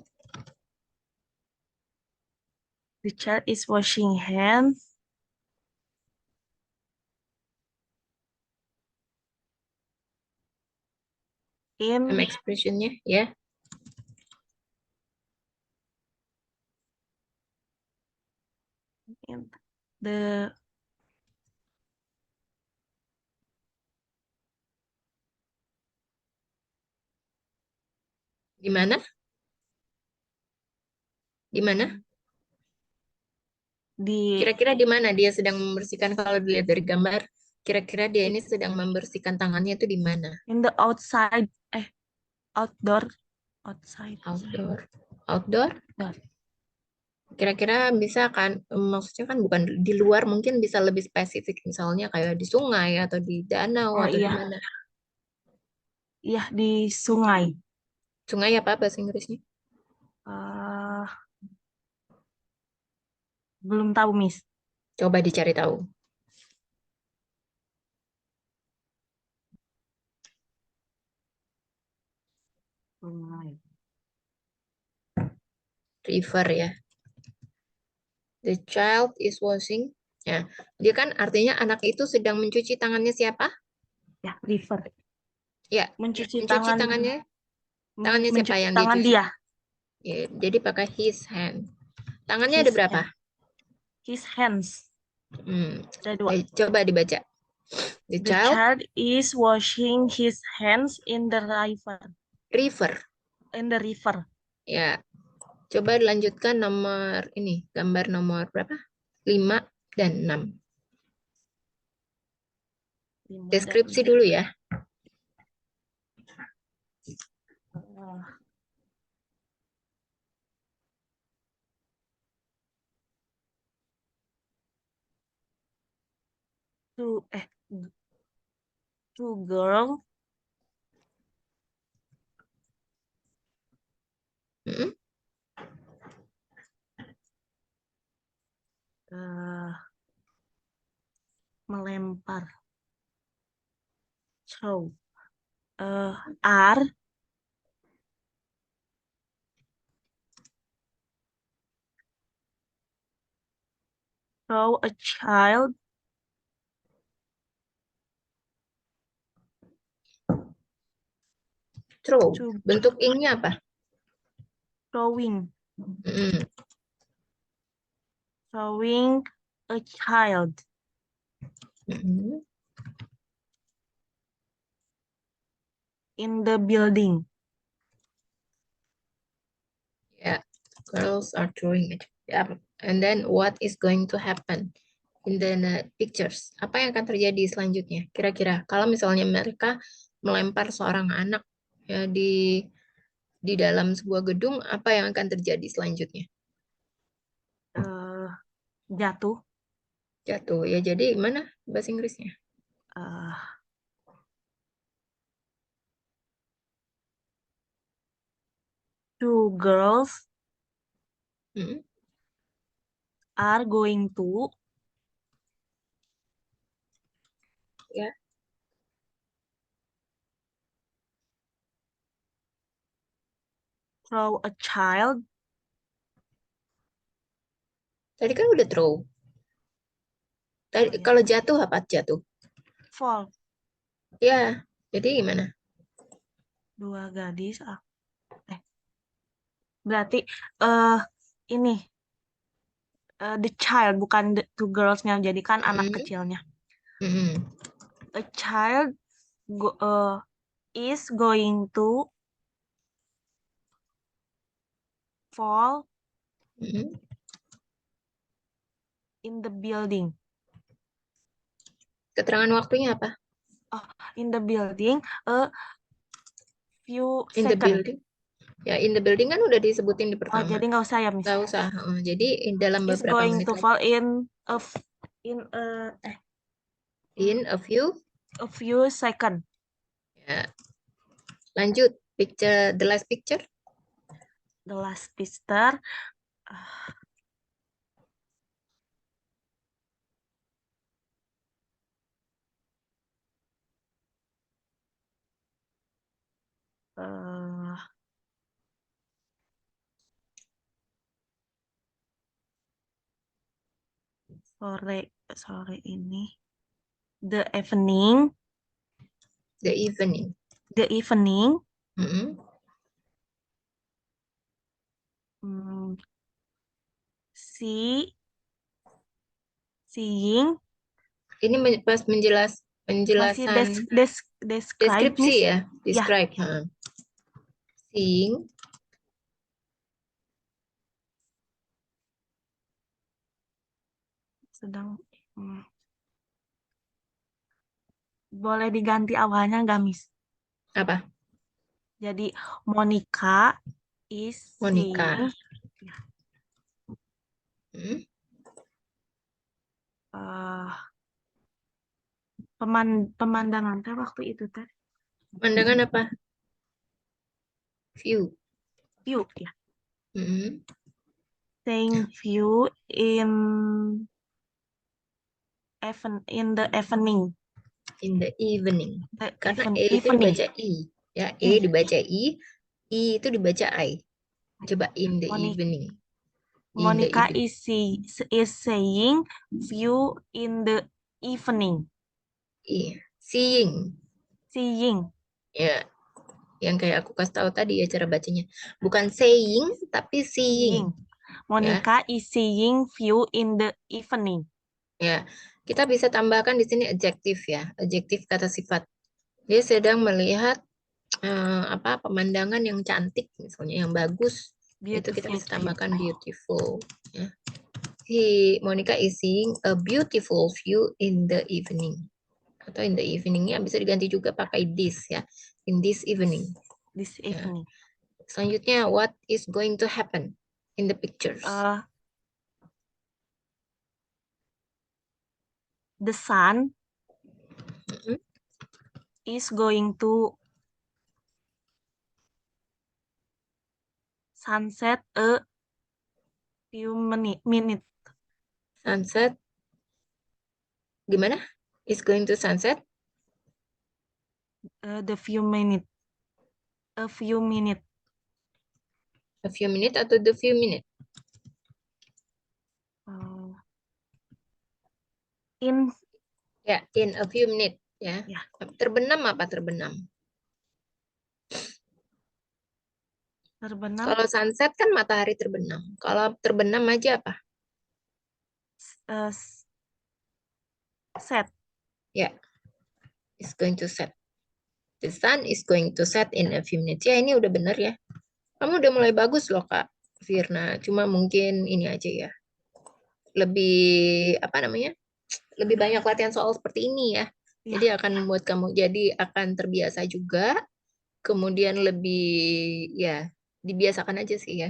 B: The child is washing hands
A: Sama
B: in
A: expressionnya ya.
B: in the
A: Di mana? Di mana?
B: di
A: Kira-kira di mana dia sedang membersihkan kalau dilihat dari gambar? Kira-kira dia ini sedang membersihkan tangannya itu di mana?
B: in the outside outdoor outside
A: Outdoor. Outdoor?
B: outdoor
A: Kira-kira bisa kan, maksudnya kan bukan di luar, mungkin bisa lebih spesifik, misalnya kayak di sungai atau di danau
B: Oh
A: atau di
B: iya,
A: mana.
B: iya di sungai.
A: Sungai apa bahasa Inggrisnya?
B: Eh, belum tahu, Miss.
A: Coba dicari tahu.
B: Sungai.
A: River ya. The child is washing. Ya, dia kan artinya anak itu sedang mencuci tangannya siapa?
B: Ya, river.
A: Ya,
B: Mencuci
A: mencuci
B: tangan,
A: tangannya siapa
B: mencuci
A: yang
B: tangan
A: dicuci?
B: dia.
A: Ya, jadi pakai his hand. Tangannya ada
B: His
A: berapa?
B: hand. His hands.
A: Hmm.
B: Ada dua.
A: Coba dibaca. The
B: The
A: child
B: child is washing his hands in the river.
A: river.
B: In the river.
A: Ya, coba dilanjutkan nomor ini, gambar nomor berapa? 5 dan 6.
B: 5 dan 6.
A: Deskripsi dulu ya.
B: Uh, two, eh, two girl
A: Mm-mm.
B: uh, melempar. Throw. Are throw a child
A: Throw.
B: to
A: Bentuk ing-nya apa?
B: throwing.
A: Mm-mm.
B: Throwing a child
A: Mm-mm.
B: in the building.
A: Ya, girls are throwing it. Ya, and then what is going to happen in the pictures? Apa yang akan terjadi selanjutnya? Kira-kira kalau misalnya mereka melempar seorang anak ya di dalam sebuah gedung, apa yang akan terjadi selanjutnya?
B: Uh, jatuh.
A: Jatuh ya. Jadi mana bahasa Inggrisnya?
B: Uh, two girls
A: Mm-mm.
B: are going to
A: Ya,
B: throw a child.
A: tadi kan udah throw. Tadi
B: Oh ya,
A: kalau jatuh apa jatuh?
B: fall.
A: Ya, jadi gimana?
B: Dua gadis. Eh, berarti eh ini the child bukan the two girls-nya. Jadi kan anak
A: Mm-mm.
B: kecilnya.
A: Mm-mm.
B: A child is going to fall
A: Mm-mm.
B: in the building.
A: Keterangan waktunya apa?
B: Oh, in the building a few
A: In the
B: second.
A: building. Ya, in the building kan udah disebutin di
B: Oh,
A: pertama.
B: jadi nggak usah ya, Miss.
A: Nggak usah. Jadi dalam
B: Is
A: beberapa
B: going
A: menit
B: to
A: lagi.
B: fall
A: In a few.
B: a few second.
A: Ya, lanjut. Picture, the last picture.
B: The last picture. Uh, sore sore ini. The evening.
A: The evening.
B: The evening.
A: Mm-mm.
B: Hmm, see seeing
A: Ini pas
B: masih
A: penjelasan
B: describe,
A: deskripsi
B: Miss.
A: ya.
B: Ya,
A: Describe. Seeing.
B: sedang boleh diganti awalnya nggak, Miss?
A: Apa?
B: Jadi Monica is
A: Monica.
B: seeing. Ya, pemandangan teh waktu itu teh.
A: Pemandangan apa? View.
B: View ya.
A: Mm-mm.
B: Saying view in the evening.
A: In the evening.
B: The
A: Karena E itu
B: evening.
A: dibaca I. Ya, E
B: I.
A: dibaca I itu dibaca I. Coba in the
B: Moni-
A: evening. In the
B: Monica
A: evening.
B: is saying view in the evening.
A: Iya. Seeing.
B: Seeing.
A: Ya, yang kayak aku kasih tahu tadi ya cara bacanya. Bukan saying, tapi seeing.
B: Seeing.
A: Ya,
B: Monica is seeing view in the evening.
A: ya. Kita bisa tambahkan di sini adjektif ya. Adjektif kata sifat. Dia sedang melihat apa pemandangan yang cantik misalnya yang bagus. Itu kita
B: Beautiful
A: bisa
B: view.
A: tambahkan beautiful. Ya. Monica is seeing a beautiful view in the evening. Atau in the eveningnya bisa diganti juga pakai this ya. In this evening.
B: This
A: Ya.
B: evening.
A: Selanjutnya, what is going to happen in the pictures?
B: The sun
A: Mm-mm.
B: is going to sunset a few minute.
A: Sunset. Gimana? Is going to sunset?
B: The few minute. A few minute.
A: A few minutes atau the few minutes?
B: In
A: Ya, in a few minutes ya.
B: ya.
A: Terbenam apa terbenam?
B: Terbenam
A: Kalau sunset kan matahari terbenam. Kalau terbenam aja apa?
B: set.
A: Ya, is going to set. The sun is going to set in a few minutes. Ya, ini udah bener ya. Kamu udah mulai bagus loh, Kak Firna. Cuma mungkin ini aja ya. Lebih, apa namanya? Lebih banyak latihan soal seperti ini ya.
B: Ya.
A: Jadi akan membuat kamu jadi akan terbiasa juga. Kemudian lebih, ya, dibiasakan aja sih ya.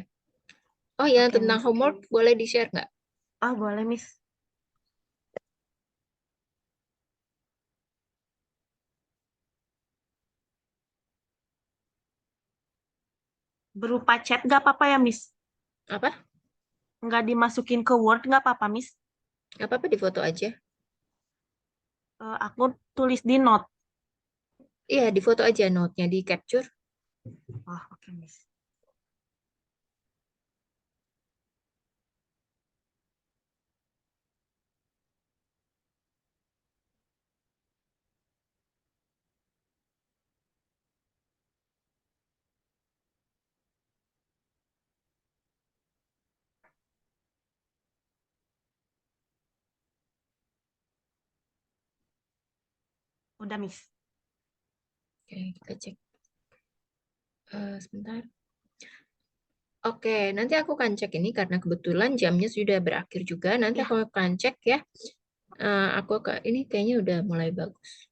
A: Oh ya,
B: Oke,
A: tentang
B: Miss.
A: homework boleh di-share nggak?
B: Oh, boleh, Miss. Berupa chat nggak apa-apa ya, Miss?
A: Apa?
B: Nggak dimasukin ke Word nggak apa-apa, Miss?
A: Nggak apa-apa di foto aja.
B: Aku tulis di note.
A: Iya, di foto aja note-nya, di capture.
B: Oh, oke, Miss. Udah, Miss.
A: Oke, kita cek. Sebentar. Oke, nanti aku akan cek ini karena kebetulan jamnya sudah berakhir juga. Nanti
B: Ya.
A: aku akan cek ya. Ini kayaknya udah mulai bagus.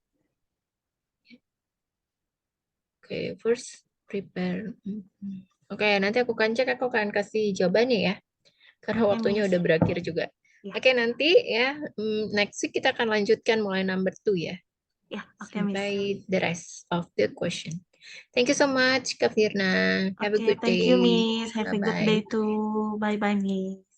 A: Oke, first prepare. Oke, nanti aku akan cek, aku akan kasih jawabannya ya. Karena
B: Oke,
A: waktunya
B: Miss.
A: udah berakhir juga.
B: Ya.
A: Oke, nanti ya, next week kita akan lanjutkan mulai number 2 ya.
B: Ya, oke, Miss.
A: Sampai the rest of the question. Thank you so much, Kak Firna. Have a
B: Oke,
A: good
B: thank you,
A: day.
B: Miss. Have a good day
A: Bye-bye.
B: too. Bye-bye, Miss.